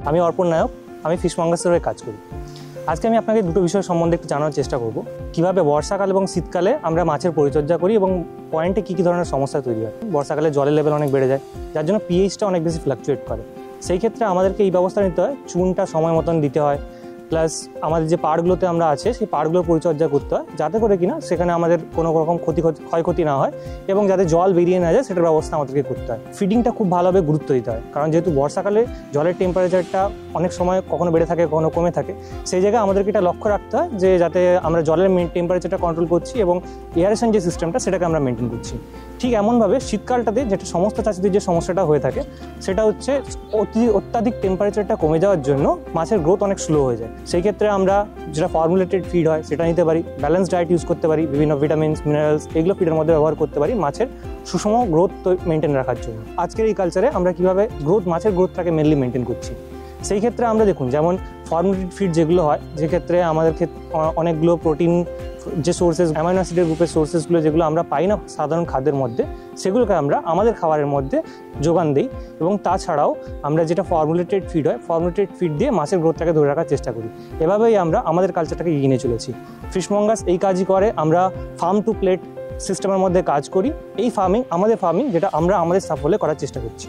আমি অর্পণ নায়ক, আমি ফিশমঙ্গাসের হয়ে কাজ করি। আজকে আমি আপনাকে দুটো বিষয় সম্বন্ধে একটু জানার চেষ্টা করব। কীভাবে বর্ষাকাল এবং শীতকালে আমরা মাছের পরিচর্যা করি এবং পয়েন্টে কী ধরনের সমস্যা তৈরি হয়। বর্ষাকালে জলের লেভেল অনেক বেড়ে যায়, যার জন্য পিএইচটা অনেক বেশি ফ্লাকচুয়েট করে। সেই ক্ষেত্রে আমাদেরকে এই ব্যবস্থা নিতে হয়, চুনটা সময় মতন দিতে হয়, প্লাস আমাদের যে পাড়গুলোতে আমরা আছে সেই পাড়গুলোর পরিচর্যা করতে হয়, যাতে করে কিনা সেখানে আমাদের কোনো রকম ক্ষয়ক্ষতি না হয় এবং যাতে জল বেরিয়ে না যায় সেটার ব্যবস্থা আমাদেরকে করতে হয়। ফিডিংটা খুব ভালোভাবে গুরুত্ব দিতে হয়, কারণ যেহেতু বর্ষাকালে জলের টেম্পারেচারটা অনেক সময় কখনো বেড়ে থাকে কখনো কমে থাকে। সেই জায়গায় আমাদেরকে এটা লক্ষ্য রাখতে হয় যে যাতে আমরা জলের টেম্পারেচারটা কন্ট্রোল করছি এবং এয়ারেশন যে সিস্টেমটা সেটাকে আমরা মেনটেন করছি। ঠিক এমনভাবে শীতকালটাতে যেটা সমস্ত চাষিদের যে সমস্যাটা হয়ে থাকে সেটা হচ্ছে অত্যাধিক টেম্পারেচারটা কমে যাওয়ার জন্য মাছের গ্রোথ অনেক স্লো হয়ে যায়। সেই ক্ষেত্রে আমরা যেটা ফর্মুলেটেড ফিড হয় সেটা নিতে পারি, ব্যালেন্স ডায়েট ইউজ করতে পারি, বিভিন্ন ভিটামিনস মিনারেলস এগুলো ফিডের মধ্যে ব্যবহার করতে পারি মাছের সুষম গ্রোথ মেনটেন রাখার জন্য। আজকের এই কালচারে আমরা কীভাবে মাছের গ্রোথটাকে মেনলি মেনটেন করছি, সেই ক্ষেত্রে আমরা দেখুন যেমন ফর্মুলেটেড ফিড যেগুলো হয়, যেক্ষেত্রে আমাদের অনেকগুলো প্রোটিন যে সোর্সেস, অ্যামাইনো অ্যাসিডের গ্রুপের সোর্সেসগুলো যেগুলো আমরা পাই না সাধারণ খাদ্যের মধ্যে, সেগুলোকে আমরা আমাদের খাবারের মধ্যে যোগান দিই। এবং তাছাড়াও আমরা যেটা ফর্মুলেটেড ফিড হয়, ফর্মুলেটেড ফিড দিয়ে মাছের গ্রোথটাকে ধরে রাখার চেষ্টা করি। এভাবেই আমরা আমাদের কালচারটাকে এগিয়ে নিয়ে চলেছি। ফিশমঙ্গাস এই কাজই করে, আমরা ফার্ম টু প্লেট সিস্টেমের মধ্যে কাজ করি। এই আমাদের ফার্মিং যেটা আমরা আমাদের সাফল্যে করার চেষ্টা করছি।